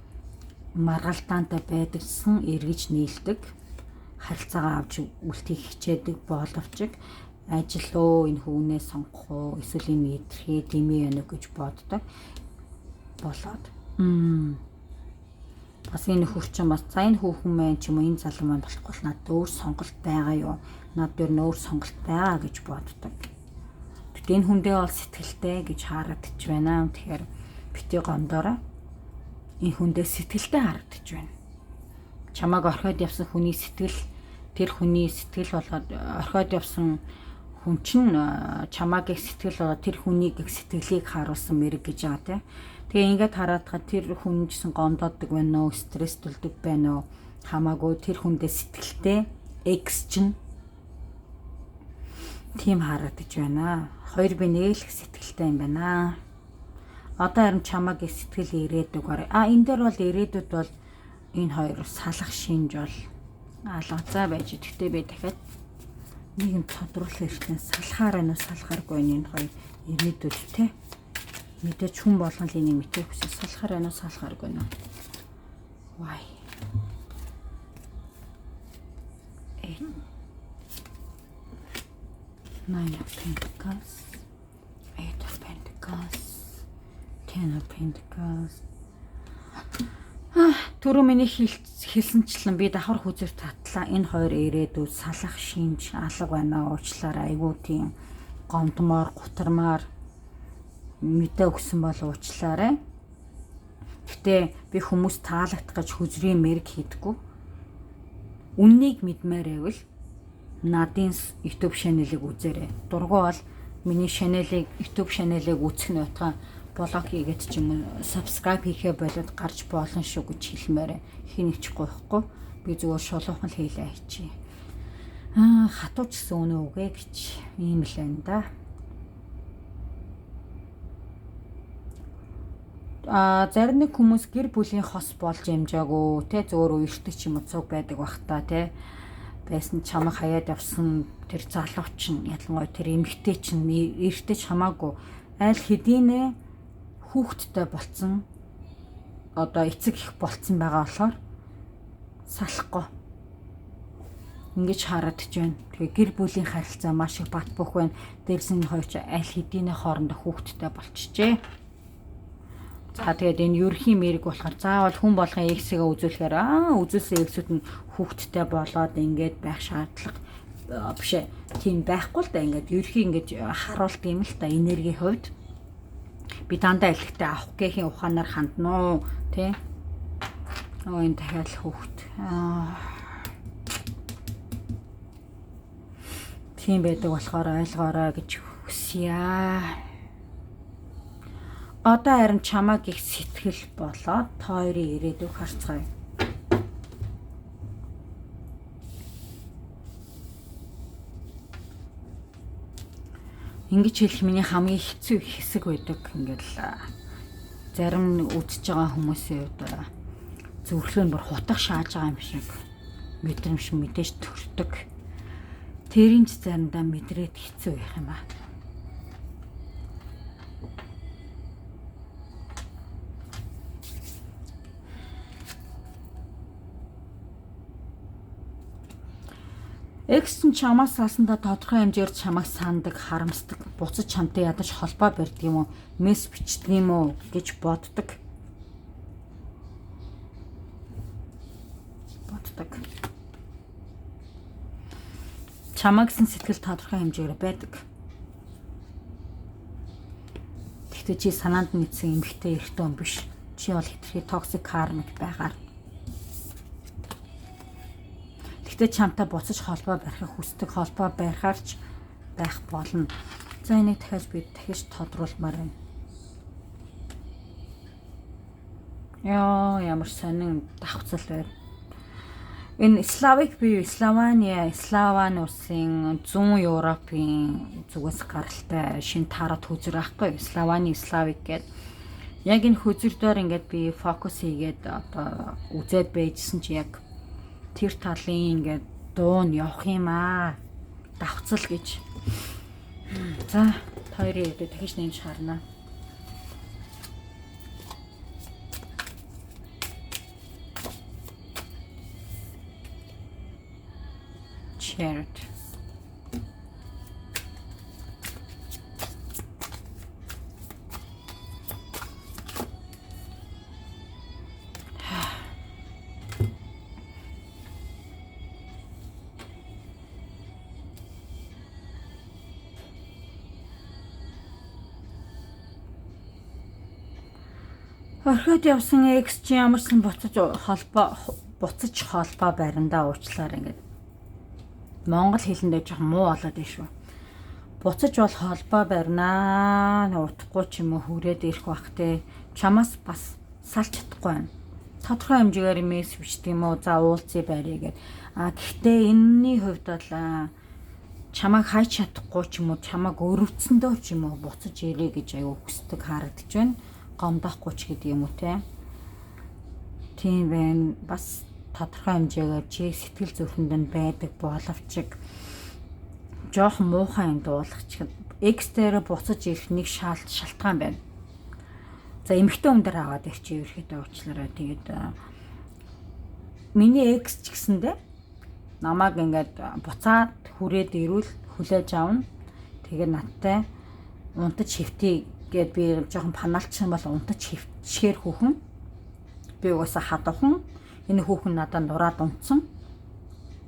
маргалдаантай байдагсан эргэж нийлдэг. Харилцаагаа авч үлдэхийг хичээдэг боловч ажил энэ хүүнээ сонгох уу эсвэл энэ идэрхий дими яана гэж боддог болоод бас энэ хөрчин бас за энэ хүүхэн маань ч юм уу энэ залуу маань болохгүй л надад өөр сонголт байгаа юу, над дээр нөөр сонголт байгаа гэж боддог. Тэгтээ энэ хүндээ бол сэтгэлтэй гэж харагдаж байна. Тэгэхээр бити гомдороо энэ хүндээ сэтгэлтэй харагдаж байна. Чамааг орхиод явсан хүний сэтгэл, тэр хүний сэтгэл болоод орхиод явсан хүн чинь чамаагийн сэтгэл болоод тэр хүнийг сэтгэлийг харуулсан мэрэг гэж байгаа тийм. Тэгээ ингээд хараадахад тэр хүн чинь гомдооддаг байна уу, стресстэлдэг байна уу хамаагүй тэр хүндээ сэтгэлтэй экс чинь тийм харагдаж байна. Хоёр би нэг л сэтгэлтэй юм байна. Одоо харин чамаагийн сэтгэл ирээдүг орё. Энэ дээр бол ирээдүйд бол энэ хоёр салах шинж бол алгацаа байж. Тэгтээ би дахиад нэг юм тодруулах хэрэгтэй. Салахаар байна уу, салахааргүй энэ хоёр ирээдүйд те. Мэдээч хүн болгон л энийг мэдэх хүсэж салахаар байна уу, салахааргүй нэ. Why? Nine of Pentacles, Eight of Pentacles, Ten of Pentacles. Түрүү миний хэлсэнчлэн би давхар хүзэр татлаа. Энэ хоёр ирээдүйд салах шинж алга байна. Уучлаарай. Айгуу тийм гомдмоор, гутармаар мэдээ өгсөн бол уучлаарай. Гэтэ би хүмүүс таалагдах гэж хүзрийн мэрэг хийдэггүй. Үннийг мэдмээр байвал надын YouTube channel-ыг үзээрэй. Дургу бол миний channel-ыг YouTube channel-ыг үзэх нь утга блог хийгээд ч юм уу subscribe хийхээ болоод гарч болно шүү гэж хэлмээр хинэгч гохгүй. Би зүгээр шулуухан л хийлээ хийчи. Хатууч гэсэн үнэ үгээ гэж ийм л байна да. Зарим нэг хүмүүс гэр бүлийн хос болж ямжаагүй те зөөр үертэй ч юм уу цуг байдаг бах та те байсан чамаг хаяад явсан тэр залууч нь ялангуяа тэр эмэгтэй чинь эртээ хамаагүй аль хэдийнэ хүүхэдтэй болцсон одоо эцэг их болцсон байгаа болохоор салахгүй ингэж харагдаж байна. Тэгээ гэр бүлийн харилцаа маш их бат бөх байна. Дээрс нь хоёр ч аль хэдийнэ хоорондоо хүүхэдтэй болчихжээ. За тэгээд энэ ерхий мэрэг болохоор заавал хүн болгон эксгээ үзүүлэхээр үзүүлсэн эксүүд нь хүүхэдтэй болоод ингээд байх шаардлага биш ээ. Тийм байхгүй л да ингээд ерхий ингээд харуулт юм л та энергийн хувьд би дандаа элхтэй авах гэхийн ухаанаар хандна уу тий. Энэ дахиад хүүхэд. Тийм байдаг болохоор ойлгоорой гэж хүсье. Одоо харин чамааг их сэтгэл болоод тойрын ирээдүг харцгаая. Ингэж хэлэх миний хамгийн хэцүү хэсэг байдаг. Ингээл зарим үзэж байгаа хүмүүсийн хувьд зүрхлөө нь бүр хутах шааж байгаа юм шиг мэдрэмж мэдээж төрдөг. Тэрийн ч заримдаа мэдрээд хэцүү байх юм аа. Экс нь чамаас салсандаа тодорхой хэмжээр чамайг сандаг, харамсдаг, буцаж чамтай ядаж холбоо барьдаг юм уу? Месс бичдэг юм уу гэж боддог. Чамаа гэсэн сэтгэл тодорхой хэмжээгээр байдаг. Гэхдээ чи санаанд нийцсэн эмэгтэй эрэгтэй хүн биш. Чи бол хэтэрхий токсик кармик байгаар. Гэхдээ чамтай буцаж холбоо барихыг хүсдэг, холбоо барихаарч байх болно. За энийг дахиж тодруулмаар байна. Ямар сонин давхцал байна. Энэ Славик бие Славан улсын зүүн Европын зүгээс гаралтай шинэ тарат хөзөр ахгүй Славик гэдэг. Яг энэ хөзөр дээр ингээд би фокус хийгээд одоо үзээд байжсэн чи яг тэр талын ингээд дуу нь явах юм аа. Давхцал гэж. За хоёрын дэд дахиж нэмж харна. Shared. Орхиод явсан экс чи ямарсан буцаж холбоо бариндаа уучлаар ингээд Монгол хэлэндээ жоох муу болоод байна шүү. Буцаж бол холбоо баринаа. Утахгүй ч юм уу хүрээд ирэх бах те. Чамаас бас салж чадахгүй байна. Тодорхой хэмжээгээр месс бичдэг юм уу? За уулзъя барья гэд. Гэхдээ энэний хувьд бол чамайг хайч чадахгүй ч юм уу, чамайг өрөвцөндөө ч юм уу буцаж ирээ гэж аюу хүсдэг харагдаж байна. Гомдохгүй ч гэдэг юм уу те. Тийм байна. Бас тодорхой хэмжээгээр чи сэтгэл зүрхэнд нь байдаг боловч жоох муухай юм дуулахч экстер буцаж ирэх нэг шалтгаан байна. За эмэгтэй хүн дээр аваад ирчих ерөөхдөө уучлаарай. Тэгээд миний экс ч гэсэндээ намайг ингээд буцаад хүрээд ирүүл хүлээж авна. Тэгээд надтай унтаж хөвтий гэд би жоохон паналчсан бол унтаж хөвчгээр хүүхэн. Би угаасаа хадвхан энэ хүүхэн надад нураад унтсан.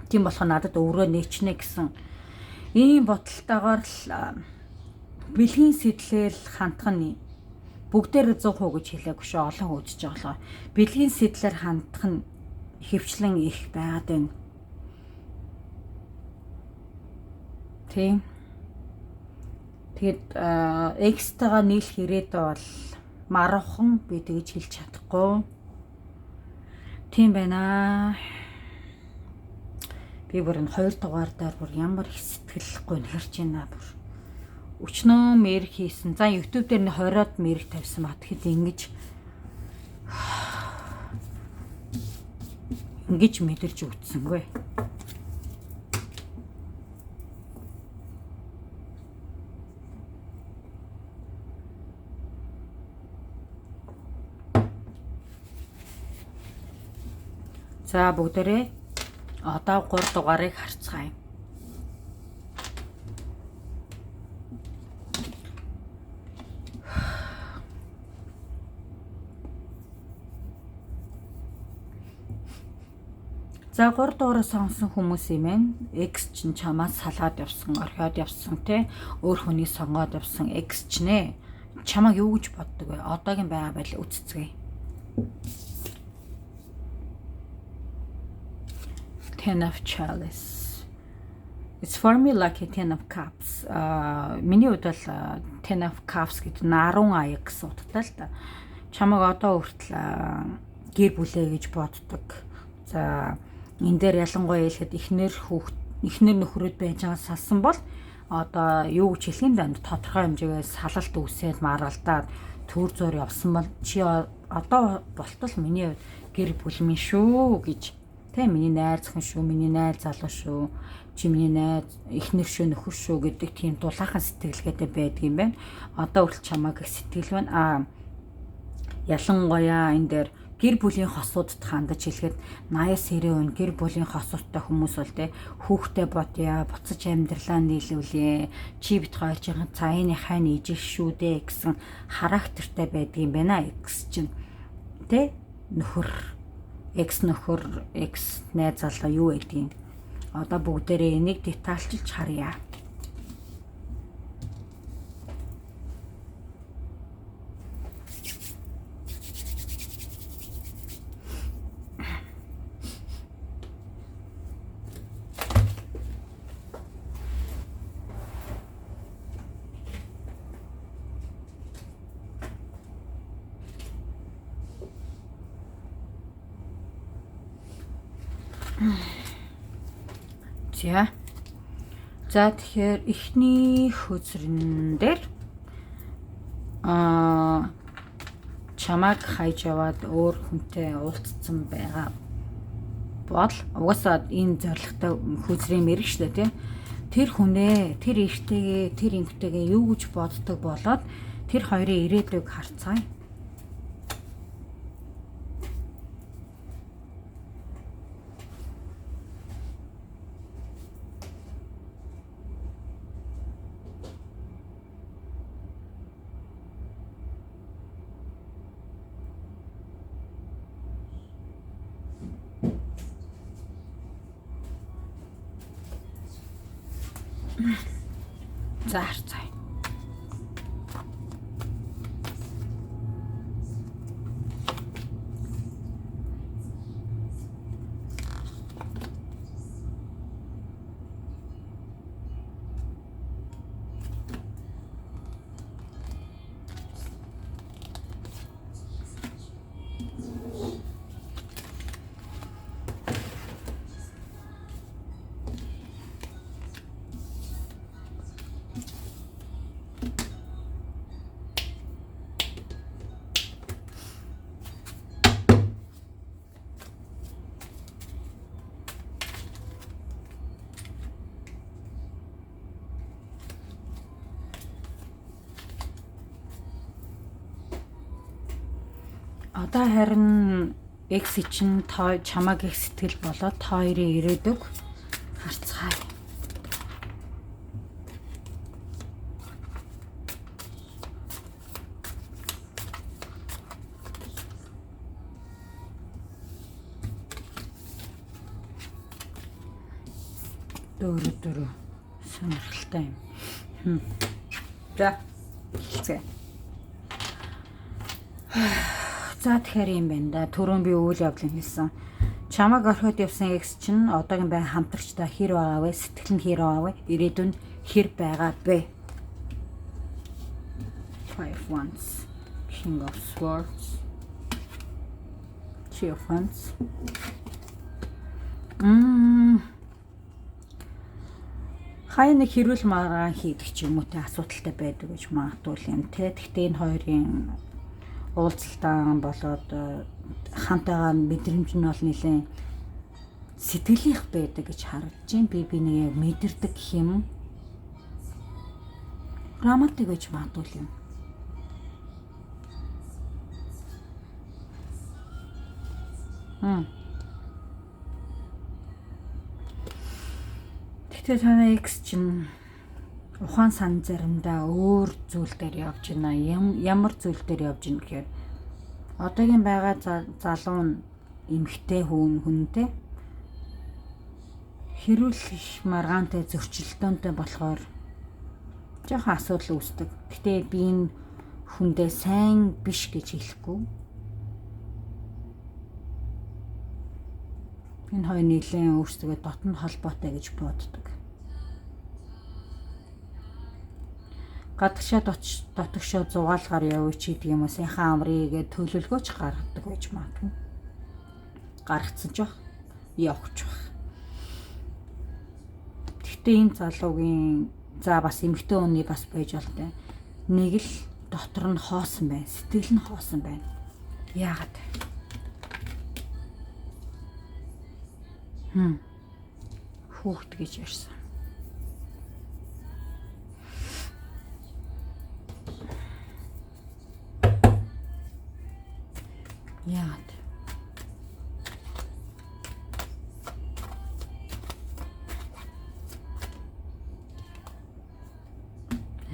Тийм болохоор надад өөрөө нээчнэ гэсэн ийм бодолтойгоор л бэлгийн сэтлэл хандах нь бүгдээр 100% гэж хэлээгүй шүү. Олон хөөжж байгаа болохоор бэлгийн сэтлэр хандах нь хөвчлэн их байгаад байна. Тийм. Тэгэд экстагаа нийлэх ирээдүй бол маруухан би тэгж хэлж чадахгүй. Тийм байна. Би бүр энэ 2 дугаар дээр бүр ямар их сэтгэлгүй нэрч байна бүр. Өчнөө мэр хийсэн. За YouTube дээр 20-од мэрэг тавьсан ба тэгэхэд ингэж мэдэрч үтсэнгүй. За бүгдээрээ одоо 3 дугаарыг харцгаая. За 3 дугаараа сонсон хүмүүс юм байна. X чинь чамаас салаад явсан, орхиод явсан те өөр хүний сонгоод явсан X ч нэ. Чамайг юу гэж боддог вэ? Одоогийн байгаа байдлыг үцэцгээе. Ten of Chalice. It's for me like a Ten of Cups. Миний хувьд бол Ten of Cups гэдэг нарун аяг гэсэн утгатай л да. Чамайг одоо хүртэл гэр бүлээ гэж боддог. За энэ дээр ялангуяа хэлэхэд эхнэр нөхрөд байж байгаа салсан бол одоо юу гэж хэлэх юм даа тодорхой хэмжээгээр салалт үсээд маргалдаад төр зөөр явсан бол чи одоо болтол миний хувьд гэр бүл минь шүү гэж. Тэ миний найз зөвхөн шүү, миний найз залуу шүү, чи миний найз эхнэр шүү, нөхөр шүү гэдэг тийм дулаахан сэтгэлгээтэй байдаг юм байна. Одоо хүртэл чамайг сэтгэл байна. Ялангуяа энэ дээр гэр бүлийн хосуудад хандаж хэлэхэд 80-90% гэр бүлийн хосуудтай хүмүүс бол те хүүхдээ бодъё, буцаж амьдралаа нийлүүлье. Чи бит хойлж байгаа цааны хань ижил шүү дээ гэсэн характертай байдгийн байна. X чинь те нөхөр X найз залгаа юу байдгийг. Одоо бүгдээрээ энийг детальчилж харъя. За тэгэхээр эхний хөөцрөн дээр чамайг хайж яваад өөр хүнтэй уулзсан байгаа бол угаасаа энэ зоригтой хөөцрийн мэрэг шүү дээ, тэр хүнээ, тэр эрттэйгээ, тэр эмэгтэйгээ юу гэж боддог болоод тэр хоёрын ирээдүйг харцгаая. За харцгаая. Одоо харин X чинь чамаг их сэтгэл болоод хоёрын ирээдүг харцгаая. Дөрөв сонирхолтой юм. За. За тэгэхээр юм байна да. Түрүүн би үйл явдлыг хэлсэн. Чамаг орхиод явсан X чинь одоогийн бай хамтрагчтай хэр байгаа вэ? Сэтгэл нь хэр байгаа вэ? Ирээдүйн хэр байгаа бэ? Five of Wands, King of Swords, Three of Wands. Хай нэг хэрүүл маргаан хийдэг ч юм уу те асуудалтай байдаг гэж магадгүй юм те. Гэхдээ энэ хоёрын уулзалтаа болоод хамтаага мэдрэмж нь бол нэлээд сэтгэлийнх байдаг гэж харагдаж байна. Би нэг яг мэдэрдэг гэх юм. Романтик гэж магадгүй юм. Тэгтээ танай X чинь ухаан сан заримдаа өөр зүйл дээр явж байна. Ямар зүйл дээр явж байна гэхээр одоогийн байгаа залуу нь эмэгтэй хүнтэй хэрүүлэх маргаантай зөрчилдөөнтэй болохоор жоохон асуудал үүсдэг. Гэтэ би энэ хүндээ сайн биш гэж хэлэхгүй. Энэ хоёр нийлэн өөрсдөө дотн холбоотой гэж боддог. Гадагшаа дотогшоо зугаалгаар явъя ч гэдэг юм уу, сайхан амрыгээ төлөвлөгөөч гаргадаг байж магадгүй. Гаргацсан ч бах, явах ч бах. Гэхдээ энэ залуугийн бас эмэгтэй хүний бас байж болтой. Нэг л дотор нь хоосон байна, сэтгэл нь хоосон байна. Яагаад? Хүүхэд гэж ярьсан. Яагаад?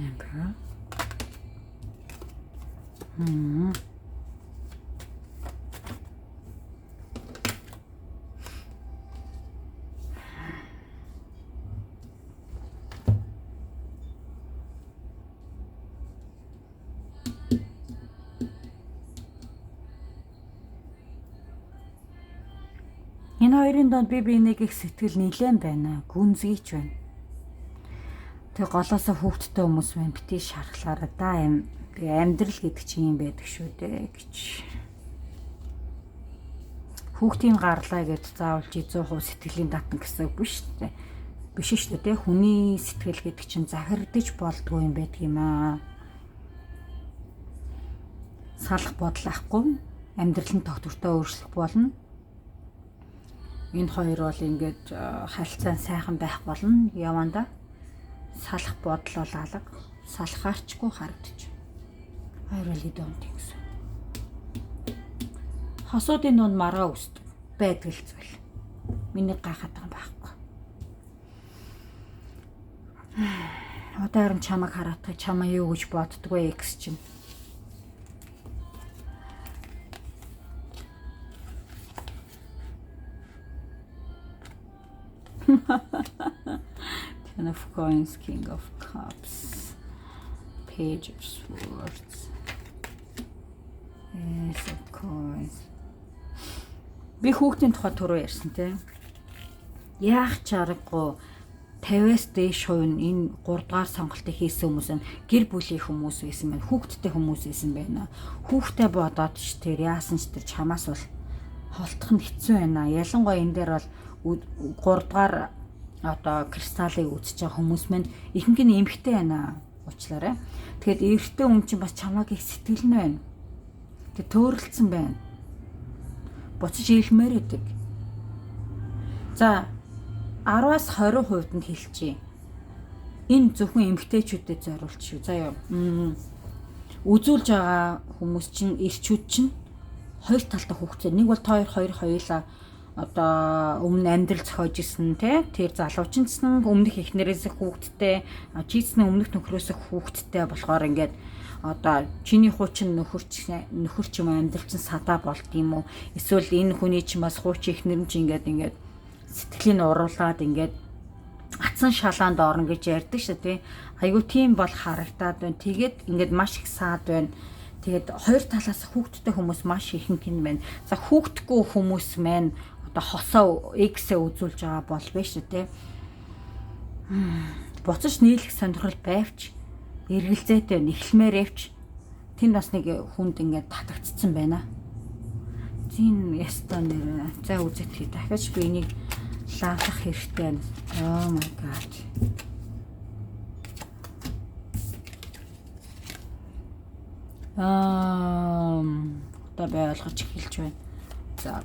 Emperor. Энэ хоёрын донд би биенийг их сэтгэл нийлэн байна. Гүнзгийч байна. Тэг голоосоо хүүхдтэй хүмүүс байна. Битгий шархлаараа да юм. Амьдрал гэдэг чинь юм байдаг шүү дээ гэж. Хүүхдийн гарлаа гэж заавал 100% сэтгэлийн татна гэсэн үг биш шүү дээ. Биш шүү дээ. Хүний сэтгэл гэдэг чинь захирдаж болдгоо юм байдаг юм аа. Салах бодол ахгүй амьдрал нь тогтвортой өөрчлөх болно. Энэ хоёр бол ингээд харилцаа сайхан байх болно. Яванда салах бодол бол алга. Салахаарчгүй харагдаж. Хоёр л идэвхтэй гэсэн. Хосуудын дунд маргаа үсдэг. Байдаг л зүйл. Миний гайхаад байгаа байхгүй. Одоо харин чамайг хараатах чамаа юу гэж боддгоо экс чинь. Ten of Coins, King of Cups, Page of Swords, Ace of Coins. Би хүүхдийн тухай түрүү ярьсан тийм. Яах чаргагүй 50-аас дээш хувь нь энэ 3 дугаар сонголтыг хийсэн хүмүүс нь гэр бүлийн хүмүүс байсан байна. Хүүхдтэй хүмүүс байсан байна. Хүүхдээ бодоод ч тэр яасан ч тэр чамаас бол холтох нь хэцүү байна. Ялангуяа энэ дээр бол 3 дугаар одоо кристаллыг үзэж байгаа хүмүүс мань ихэнх нь эмхтэй байна уучлаарай. Тэгэхэд эрэгтэй хүн чинь бас чамайг их сэтгэл нь байна. Тэг төөрөлдсөн байна. Буцаж ийлмээр идэг. За 10-аас 20% нь хэлчихье. Энэ зөвхөн эмгтээчүүдэд зориулж шүү. За юу. Үзүүлж байгаа хүмүүс чинь ирчүүд чинь хоёр талтай хүүхдтэй. Нэг бол та хоёулаа одоо өмнө амьдрал зохиож исэн тэр залуучинсан өмнөх эхнэрээс хүүхдтэй, чийцний өмнөх нөхрөөс хүүхдтэй болохоор ингээд одоо чиний хуучин нөхөр ч юм амьдрал чинь садаа болд юм уу? Эсвэл энэ хүний чинь бас хуучин эхнэр нь чинь ингээд сэтгэлийн уруулаад ингээд атсан шалаанд орно гэж ярьдаг шүү тий. Айгу тийм бол харагдаад байна. Тэгээд ингээд маш их саад байна. Тэгээд хоёр талаас хүүхдтэй хүмүүс маш ихэнх юм байна. За хүүхдгүй хүмүүс маань одоо хосоо X-ээ үзүүлж байгаа бол биш үү тий. Буцаж нийлэх сонирхол байвч эргэлзээтэй нэхлмээрээвч тэнд бас нэг хүнд ингээд татагдцсан байна. Зин ястаа нэр за үзet хий дахиж би энийг лаалах хэрэгтэй байна. Oh my god. Одоо би ойлгож эхэлж байна. За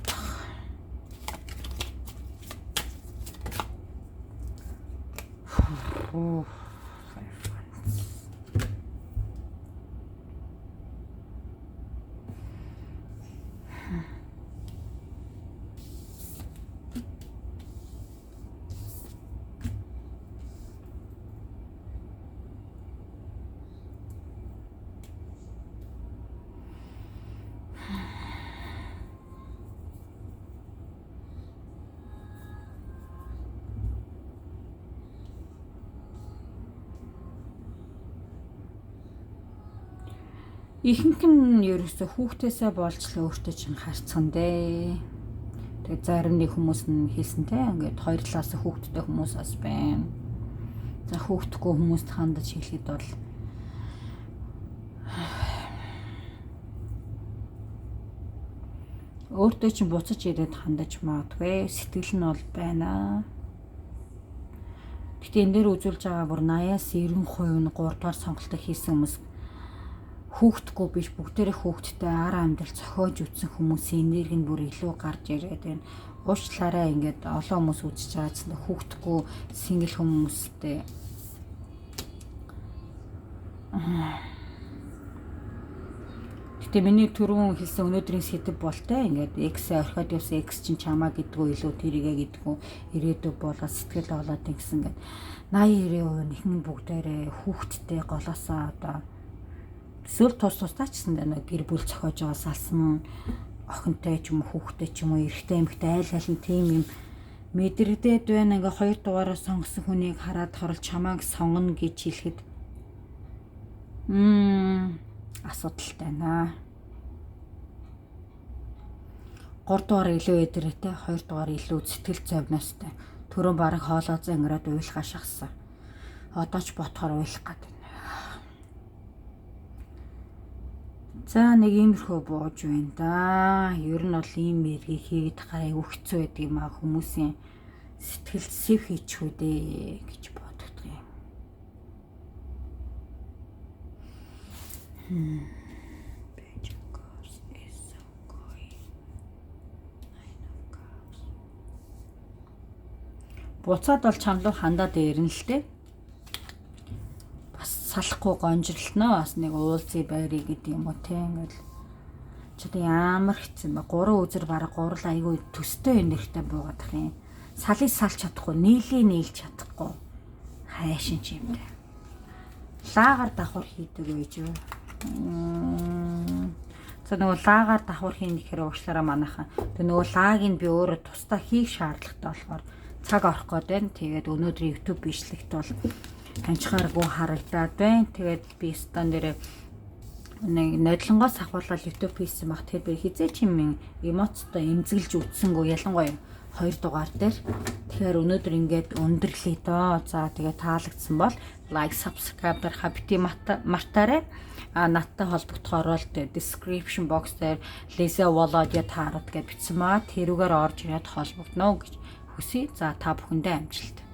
ихэнх нь ерөөсө хүүхдээсээ болж л өөртөө чинь харцсан дээ. Тэгээд зарим нэг хүмүүс нь хэлсэн те ингээд хоёр талаас хүүхдтэй хүмүүс бас байна. За хүүхдгүй хүмүүст хандаж хэлэхэд бол өөртөө чинь буцаж ирээд хандаж магадгүй сэтгэл нь бол байна. Гэтэ энэ дээр үзүүлж байгаа бүр 80-аас 90% нь 3 дугаар сонголтыг хийсэн хүмүүс хүүхдгүй биш бүгдээрээ хүүхдтэй ара амьдрал зохиож үтсэн хүмүүсийн энерги нь бүр илүү гарч ирээд байна. Уучлаарай ингээд олон хүмүүс үзэж байгаа ч хүүхдгүй сингл хүмүүстэй Гэтэ миний түрүүн хэлсэн өнөөдрийн сэдэв бол те ингээд X-ээ орхиод явсан X чинь чамаа гэдгүү илүү тэрийгэ гэдгүү ирээдүй болоо сэтгэл болоод ингэсэн гэд 80-90% нэхэн бүгдээрээ хүүхдтэй голоосаа одоо эсвэл тус тустай ч гэсэн нэг гэр бүл зохиож байгаа салсан охинтой ч юм уу хүүхдтэй ч юм уу эрэгтэй эмэгтэй айл аль нь тийм юм мэдрэгдээд байна. Ингээ хоёр дугаараа сонгосон хүнийг хараад хорол чамааг сонгоно гэж хэлэхэд асуудалтай наа. 3 дугаар илүү эдрэтэй, 2 дугаар илүү сэтгэл зовностой. Түрүүн бараг хоолоо зангираад уйлах ашигсан. Одоо ч ботхоор уйлах гэдэг. За нэг иймэрхүү бууж байна да. Ер нь бол ийм мэргийг хийгээд хараа айгүй хэцүү байдаг юм аа, хүмүүсийн сэтгэл сэв хийчихүү дээ гэж боддог юм. Буцаад бол чамлуу хандаад ирнэ л дээ. Бас салахгүй гонжирлноо бас нэг уулзъя байрыг гэдэг юм уу те ингээл. Чи ямар хэцэн ба 3 үзэр бараг гурал айгүй төстэй энергитэй буугаадах юм. Салыг салж чадахгүй, нийлж чадахгүй. Хайшин ч юм дээ. Лагаар давхар хийдэг байж юу. За нөгөө лагаар давхар хийн гэхээр уучлаарай манайхан. Тэг нөгөө лагийг би өөрөө тусдаа хийх шаардлагатай болохоор цаг орох гээд байна. Тэгээд өнөөдрийн YouTube бичлэгт бол анчхааргүй харагдаад байна. Тэгээд би стан дээр нэг нодлонгоос ахуулаад YouTube хийсэн баг. Тэгээд би хизээч юм эмоцтой эмзэглэж үтсэнгүү ялангуяа 2 дугаар дээр. Тэгэхээр өнөөдөр ингээд өндөрлөе доо. За тэгээд таалагдсан бол like, subscribe дарахаа бити мартаарай. Надтай холбогдохоор бол description box дээр Lisa Volodya таарат гэж бичсэн маа. Тэрүүгээр орж ирээд холбогдно гэж хүсье. За та бүхэндээ амжилт.